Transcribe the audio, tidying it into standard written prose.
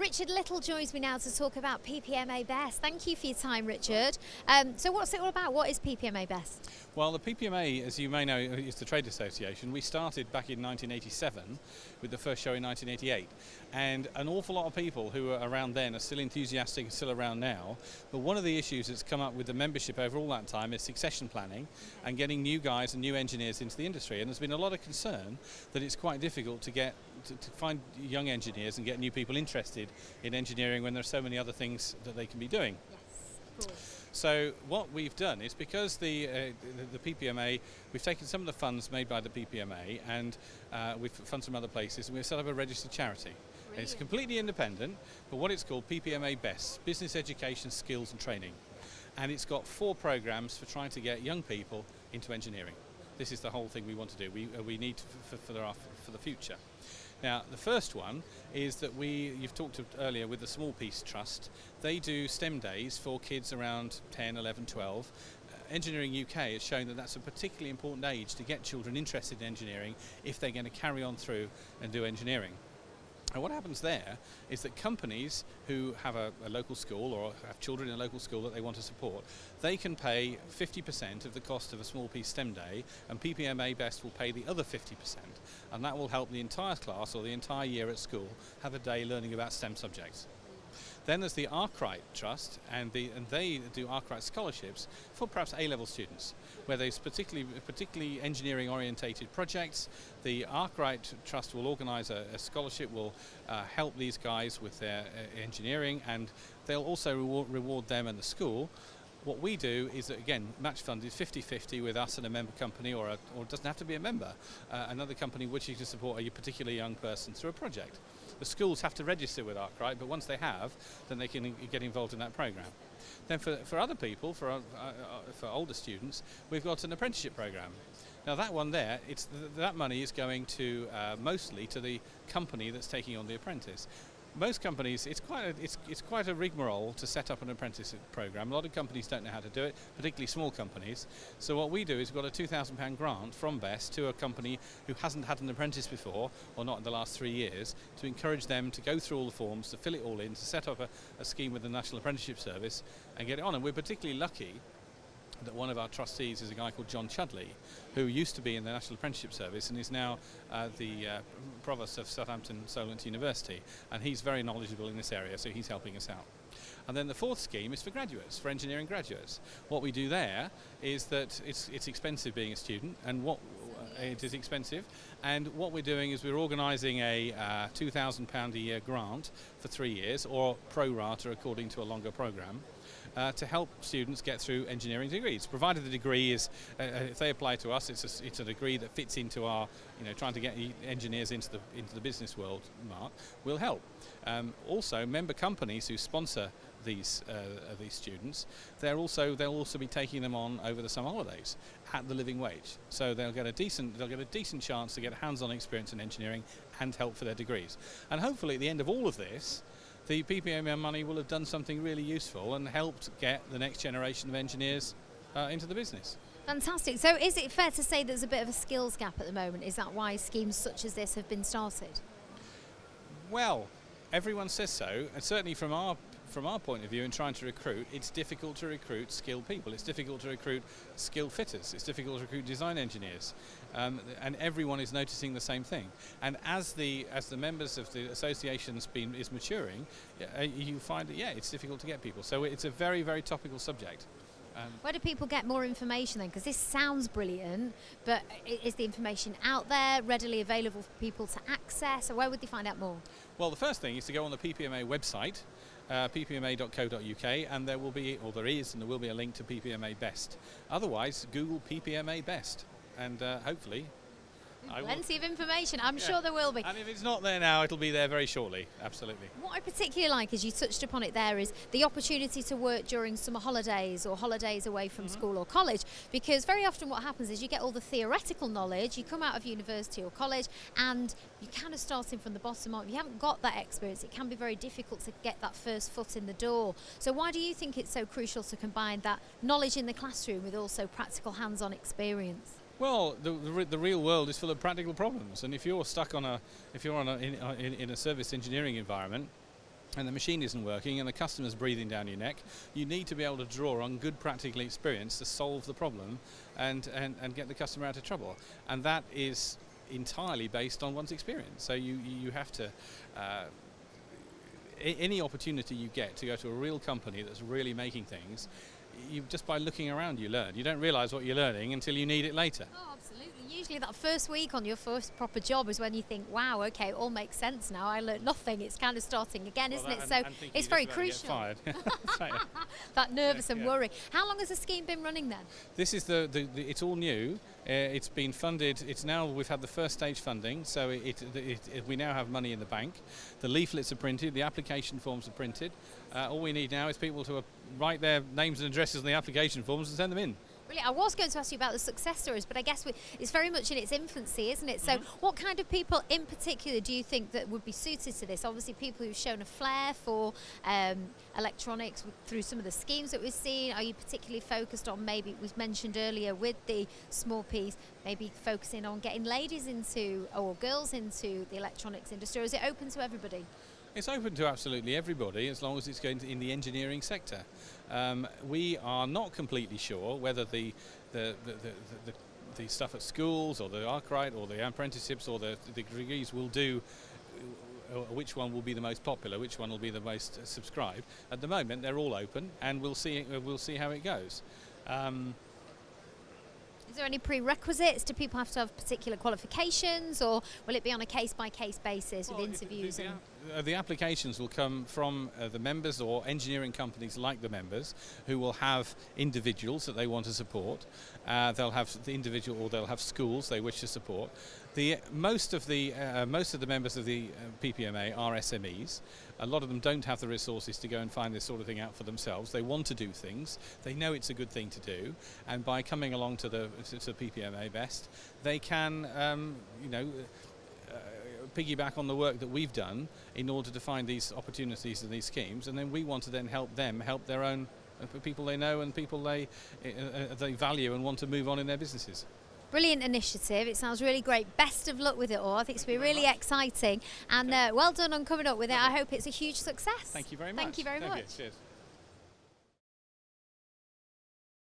Richard Little joins me now to talk about PPMA Best. Thank you for your time, Richard. So what's it all about? What is PPMA Best? Well, the PPMA, as you may know, is the trade association. We started back in 1987 with the first show in 1988. And an awful lot of people who were around then are still enthusiastic and still around now. But one of the issues that's come up with the membership over all that time is succession planning and getting new guys and new engineers into the industry. And there's been a lot of concern that it's quite difficult to get to find young engineers and get new people interested in engineering when there are so many other things that they can be doing. Yes, of course. So what we've done is, because the PPMA, we've taken some of the funds made by the PPMA and we've funded some other places, and we've set up a registered charity. It's completely independent, but what it's called PPMA Best, Business Education, Skills and Training. And it's got 4 programs for trying to get young people into engineering. This is the whole thing we want to do. We need for the future. Now, the first one is that you've talked earlier with the Small Piece Trust. They do STEM days for kids around 10, 11, 12. Engineering UK has shown that that's a particularly important age to get children interested in engineering if they're going to carry on through and do engineering. And what happens there is that companies who have a local school or have children in a local school that they want to support, they can pay 50% of the cost of a Small Piece STEM day, and PPMA Best will pay the other 50%. And that will help the entire class or the entire year at school have a day learning about STEM subjects. Then there's the Arkwright Trust, and they do Arkwright scholarships for perhaps A-level students, where there's particularly engineering-orientated projects. The Arkwright Trust will organise a scholarship, will help these guys with their engineering, and they'll also reward them and the school. What we do is that, again, match funded 50-50 with us and a member company, or it doesn't have to be a member, another company wishing to support a particular young person through a project. The schools have to register with Arkwright, but once they have, then they can get involved in that program. Then for other people, for older students, we've got an apprenticeship program. Now that one there, that money is going to mostly to the company that's taking on the apprentice. Most companies, it's quite a rigmarole to set up an apprenticeship program. A lot of companies don't know how to do it, particularly small companies. So what we do is we've got a £2,000 grant from Best to a company who hasn't had an apprentice before, or not in the last 3 years, to encourage them to go through all the forms, to fill it all in, to set up a scheme with the National Apprenticeship Service and get it on. And we're particularly lucky that one of our trustees is a guy called John Chudley, who used to be in the National Apprenticeship Service and is now the Provost of Southampton Solent University, and he's very knowledgeable in this area, so he's helping us out. And then the 4th scheme is for graduates, for engineering graduates. What we do there is that it's expensive being a student, and it is expensive, and what we're doing is we're organising a £2,000 a year grant for 3 years, or pro rata according to a longer programme, to help students get through engineering degrees. Provided the degree is, if they apply to us, it's a degree that fits into our, trying to get engineers into the business world mark, will help. Also, member companies who sponsor these students, they'll also be taking them on over the summer holidays at the living wage. So they'll get a decent chance to get hands-on experience in engineering and help for their degrees. And hopefully at the end of all of this, the PPMA money will have done something really useful and helped get the next generation of engineers into the business. Fantastic. So is it fair to say there's a bit of a skills gap at the moment? Is that why schemes such as this have been started? Well, everyone says so, and certainly from our point of view in trying to recruit, it's difficult to recruit skilled people. It's difficult to recruit skilled fitters. It's difficult to recruit design engineers, and everyone is noticing the same thing. And as the members of the association is maturing, you find that it's difficult to get people. So it's a very, very topical subject. Where do people get more information then? Because this sounds brilliant, but is the information out there, readily available for people to access, or where would they find out more? Well, the first thing is to go on the PPMA website, ppma.co.uk, and there will be a link to PPMA Best. Otherwise, Google PPMA Best, and hopefully plenty of information. I'm sure there will be. And if it's not there now, it'll be there very shortly. Absolutely. What I particularly like, as you touched upon it there, is the opportunity to work during summer holidays or holidays away from school or college, because very often what happens is you get all the theoretical knowledge, you come out of university or college and you're kind of starting from the bottom up. If you haven't got that experience, it can be very difficult to get that first foot in the door. So why do you think it's so crucial to combine that knowledge in the classroom with also practical hands-on experience? Well, the real world is full of practical problems, and if you're stuck in a service engineering environment, and the machine isn't working and the customer's breathing down your neck, you need to be able to draw on good practical experience to solve the problem and get the customer out of trouble. And that is entirely based on one's experience. So you have to, any opportunity you get to go to a real company that's really making things, just by looking around you learn. You don't realise what you're learning until you need it later. Oh, absolutely. Usually that first week on your first proper job is when you think, wow, okay, it all makes sense now. I learned nothing. It's kind of starting again, isn't it? So it's very crucial. That nervous and worry. How long has the scheme been running then? This is it's all new. It's been funded. We've had the first stage funding, so we now have money in the bank. The leaflets are printed. The application forms are printed. All we need now is people to write their names and addresses on the application forms and send them in. Brilliant. I was going to ask you about the success stories, but I guess it's very much in its infancy, isn't it? So what kind of people in particular do you think that would be suited to this? Obviously people who've shown a flair for electronics through some of the schemes that we've seen. Are you particularly focused on, maybe it was mentioned earlier with the small piece, maybe focusing on getting ladies into, or girls into the electronics industry, or is it open to everybody? It's open to absolutely everybody as long as it's going in the engineering sector. We are not completely sure whether the stuff at schools or the Arkwright or the apprenticeships or the degrees will do, which one will be the most popular, which one will be the most subscribed. At the moment they're all open, and we'll see how it goes. Is there any prerequisites? Do people have to have particular qualifications, or will it be on a case-by-case basis with interviews? The applications will come from the members or engineering companies like the members, who will have individuals that they want to support. They'll have the individual, or they'll have schools they wish to support. Most of the members of the PPMA are SMEs. A lot of them don't have the resources to go and find this sort of thing out for themselves. They want to do things. They know it's a good thing to do, and by coming along to the PPMA Best, they can, piggyback on the work that we've done in order to find these opportunities and these schemes, and then we want to then help them help their own people they know and people they value and want to move on in their businesses. Brilliant initiative. It sounds really great. Best of luck with it all. I think it's going to be really exciting, and well done on coming up with it. I hope it's a huge success. Thank you very much. Thank you very much. Cheers.